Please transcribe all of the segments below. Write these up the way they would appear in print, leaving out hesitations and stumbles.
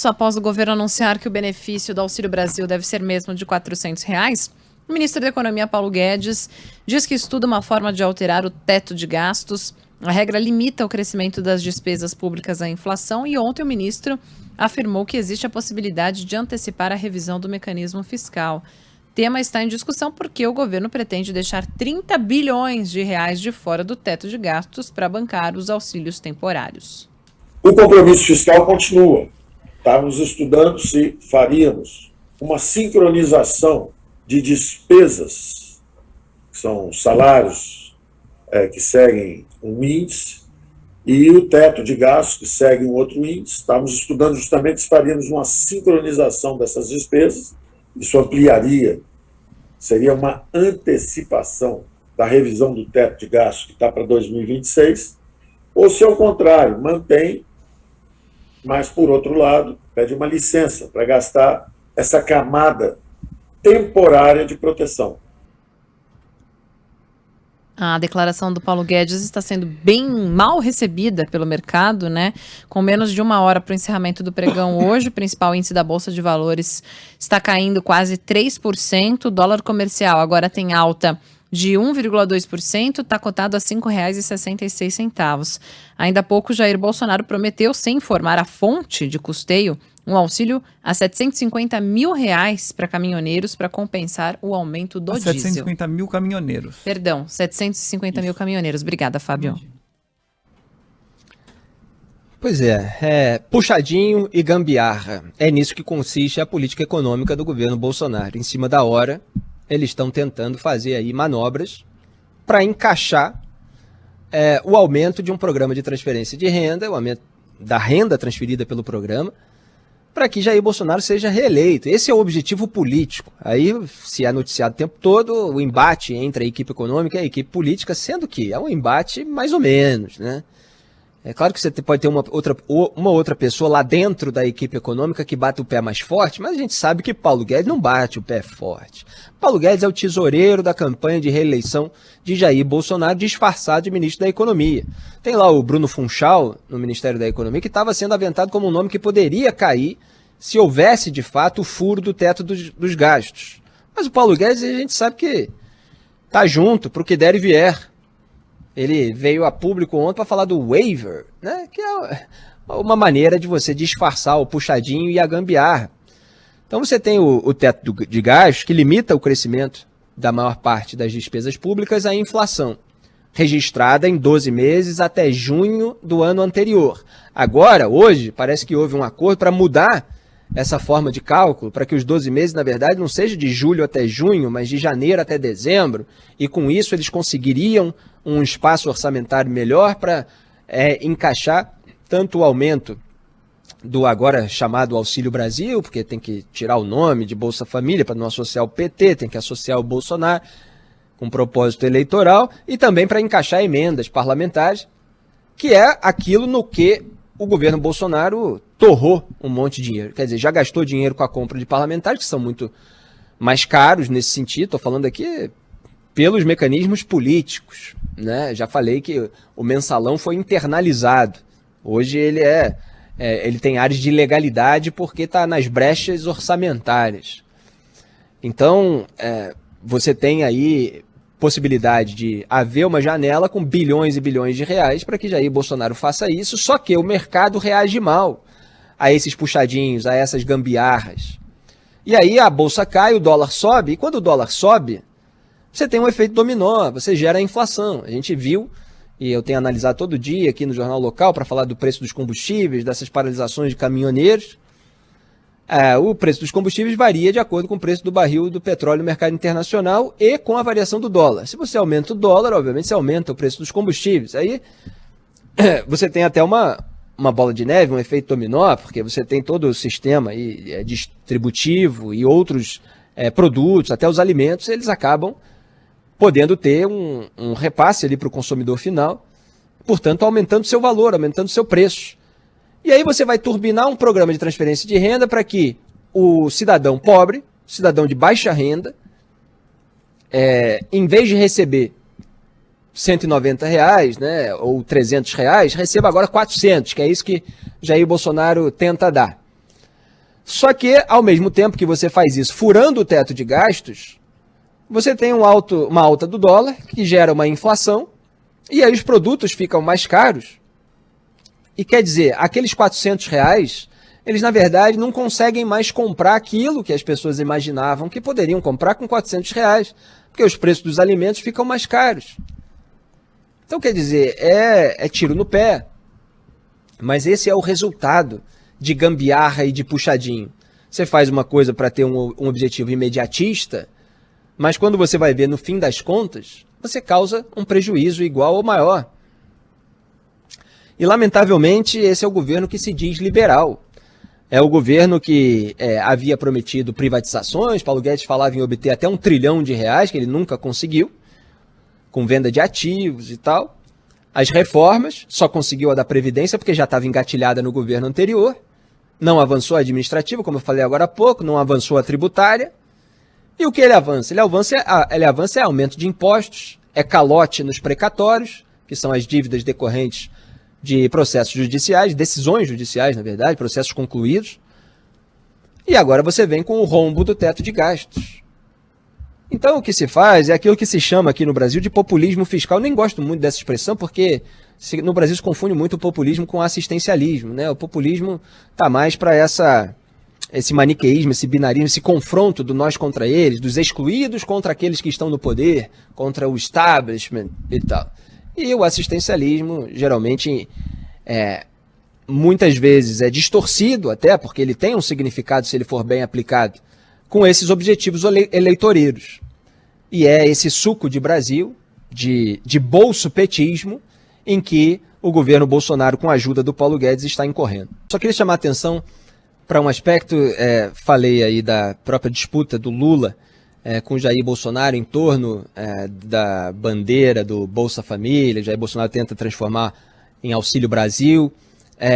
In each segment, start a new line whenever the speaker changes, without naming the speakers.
Após o governo anunciar que o benefício do Auxílio Brasil deve ser mesmo de R$ 400, o ministro da Economia, Paulo Guedes, diz que estuda uma forma de alterar o teto de gastos. A regra limita o crescimento das despesas públicas à inflação e ontem o ministro afirmou que existe a possibilidade de antecipar a revisão do mecanismo fiscal. O tema está em discussão porque o governo pretende deixar 30 bilhões de reais de fora do teto de gastos para bancar os auxílios temporários.
O compromisso fiscal continua. Estávamos estudando se faríamos uma sincronização de despesas, que são salários que seguem um índice, e o teto de gastos, que segue um outro índice. Estávamos estudando justamente se faríamos uma sincronização dessas despesas. Isso ampliaria, seria uma antecipação da revisão do teto de gastos que está para 2026, ou se ao contrário, mantém, mas, por outro lado, pede uma licença para gastar essa camada temporária de proteção.
A declaração do Paulo Guedes está sendo bem mal recebida pelo mercado, né? Com menos de uma hora para o encerramento do pregão hoje, o principal índice da Bolsa de Valores está caindo quase 3%. O dólar comercial agora tem alta de 1,2%, está cotado a R$ 5,66. Ainda há pouco, Jair Bolsonaro prometeu, sem informar a fonte de custeio, um auxílio a R$ 750 mil para caminhoneiros para compensar o aumento do diesel.
750 mil caminhoneiros.
Perdão, 750 mil caminhoneiros. Obrigada, Fábio.
Pois é, puxadinho e gambiarra. É nisso que consiste a política econômica do governo Bolsonaro. Em cima da hora, eles estão tentando fazer aí manobras para encaixar o aumento de um programa de transferência de renda, o aumento da renda transferida pelo programa, para que Jair Bolsonaro seja reeleito. Esse é o objetivo político. Aí se é noticiado o tempo todo o embate entre a equipe econômica e a equipe política, sendo que é um embate mais ou menos, né? É claro que você pode ter uma outra pessoa lá dentro da equipe econômica que bate o pé mais forte, mas a gente sabe que Paulo Guedes não bate o pé forte. Paulo Guedes é o tesoureiro da campanha de reeleição de Jair Bolsonaro, disfarçado de ministro da Economia. Tem lá o Bruno Funchal, no Ministério da Economia, que estava sendo aventado como um nome que poderia cair se houvesse, de fato, o furo do teto dos gastos. Mas o Paulo Guedes, a gente sabe que está junto para o que der e vier. Ele veio a público ontem para falar do waiver, né? Que é uma maneira de você disfarçar o puxadinho e a gambiarra. Então você tem o teto de gastos que limita o crescimento da maior parte das despesas públicas à inflação, registrada em 12 meses até junho do ano anterior. Agora, hoje, parece que houve um acordo para mudar essa forma de cálculo, para que os 12 meses, na verdade, não seja de julho até junho, mas de janeiro até dezembro, e com isso eles conseguiriam um espaço orçamentário melhor para encaixar tanto o aumento do agora chamado Auxílio Brasil, porque tem que tirar o nome de Bolsa Família para não associar o PT, tem que associar o Bolsonaro com propósito eleitoral, e também para encaixar emendas parlamentares, que é aquilo no que o governo Bolsonaro torrou um monte de dinheiro. Quer dizer, já gastou dinheiro com a compra de parlamentares, que são muito mais caros nesse sentido. Estou falando aqui pelos mecanismos políticos, né? Já falei que o mensalão foi internalizado. Hoje ele tem áreas de ilegalidade porque está nas brechas orçamentárias. Então, você tem aí possibilidade de haver uma janela com bilhões e bilhões de reais para que Jair Bolsonaro faça isso, só que o mercado reage mal a esses puxadinhos, a essas gambiarras. E aí a bolsa cai, o dólar sobe, e quando o dólar sobe, você tem um efeito dominó, você gera a inflação. A gente viu, e eu tenho analisado todo dia aqui no Jornal Local para falar do preço dos combustíveis, dessas paralisações de caminhoneiros. O preço dos combustíveis varia de acordo com o preço do barril do petróleo no mercado internacional e com a variação do dólar. Se você aumenta o dólar, obviamente você aumenta o preço dos combustíveis. Aí você tem até uma bola de neve, um efeito dominó, porque você tem todo o sistema aí, distributivo e outros produtos, até os alimentos, eles acabam podendo ter um repasse ali para o consumidor final, portanto aumentando seu valor, aumentando seu preço. E aí você vai turbinar um programa de transferência de renda para que o cidadão pobre, cidadão de baixa renda, em vez de receber R$190, né, ou R$300, receba agora 400, que é isso que Jair Bolsonaro tenta dar. Só que, ao mesmo tempo que você faz isso furando o teto de gastos, você tem uma alta do dólar, que gera uma inflação, e aí os produtos ficam mais caros. E quer dizer, aqueles R$400, eles na verdade não conseguem mais comprar aquilo que as pessoas imaginavam que poderiam comprar com R$400, porque os preços dos alimentos ficam mais caros. Então, quer dizer, é tiro no pé. Mas esse é o resultado de gambiarra e de puxadinho. Você faz uma coisa para ter um objetivo imediatista, mas quando você vai ver no fim das contas, você causa um prejuízo igual ou maior. E, lamentavelmente, esse é o governo que se diz liberal. É o governo que havia prometido privatizações. Paulo Guedes falava em obter até R$1 trilhão, que ele nunca conseguiu, com venda de ativos e tal. As reformas, só conseguiu a da Previdência porque já estava engatilhada no governo anterior. Não avançou a administrativa, como eu falei agora há pouco, não avançou a tributária. E o que ele avança? Ele avança é aumento de impostos, é calote nos precatórios, que são as dívidas decorrentes de processos judiciais, decisões judiciais, na verdade, processos concluídos. E agora você vem com o rombo do teto de gastos. Então o que se faz é aquilo que se chama aqui no Brasil de populismo fiscal. Eu nem gosto muito dessa expressão porque no Brasil se confunde muito o populismo com o assistencialismo, né? O populismo está mais para esse maniqueísmo, esse binarismo, esse confronto do nós contra eles, dos excluídos contra aqueles que estão no poder, contra o establishment e tal. E o assistencialismo, geralmente, muitas vezes é distorcido até, porque ele tem um significado, se ele for bem aplicado, com esses objetivos eleitoreiros. E é esse suco de Brasil, de bolso-petismo, em que o governo Bolsonaro, com a ajuda do Paulo Guedes, está incorrendo. Só queria chamar a atenção para um aspecto, falei aí da própria disputa do Lula com Jair Bolsonaro em torno da bandeira do Bolsa Família. Jair Bolsonaro tenta transformar em Auxílio Brasil,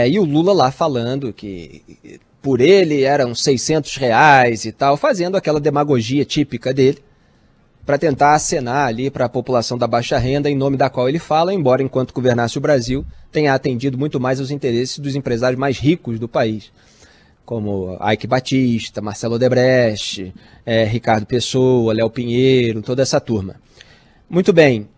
e o Lula lá falando que por ele eram R$600 e tal, fazendo aquela demagogia típica dele, para tentar acenar ali para a população da baixa renda, em nome da qual ele fala, embora enquanto governasse o Brasil tenha atendido muito mais aos interesses dos empresários mais ricos do país, como Eike Batista, Marcelo Odebrecht, Ricardo Pessoa, Léo Pinheiro, toda essa turma. Muito bem,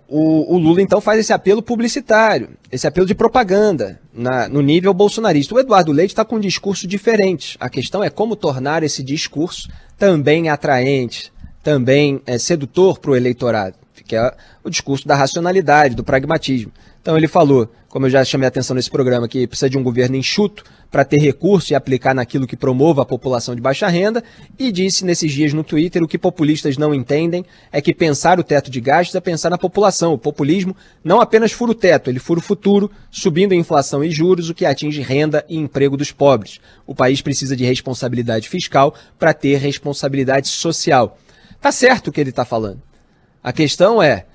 o Lula então faz esse apelo publicitário, esse apelo de propaganda no nível bolsonarista. O Eduardo Leite está com um discurso diferente. A questão é como tornar esse discurso também atraente, também sedutor para o eleitorado, que é o discurso da racionalidade, do pragmatismo. Então ele falou, como eu já chamei a atenção nesse programa, que precisa de um governo enxuto para ter recurso e aplicar naquilo que promova a população de baixa renda, e disse nesses dias no Twitter: o que populistas não entendem é que pensar o teto de gastos é pensar na população. O populismo não apenas fura o teto, ele fura o futuro, subindo a inflação e juros, o que atinge renda e emprego dos pobres. O país precisa de responsabilidade fiscal para ter responsabilidade social. Tá certo o que ele está falando. A questão é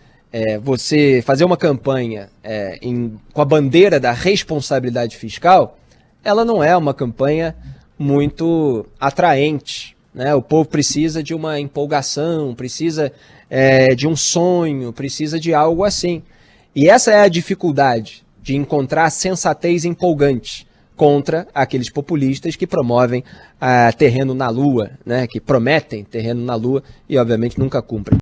você fazer uma campanha com a bandeira da responsabilidade fiscal. Ela não é uma campanha muito atraente, né? O povo precisa de uma empolgação, precisa de um sonho, precisa de algo assim. E essa é a dificuldade de encontrar sensatez empolgante contra aqueles populistas que promovem terreno na Lua, né? Que prometem terreno na Lua e, obviamente, nunca cumprem.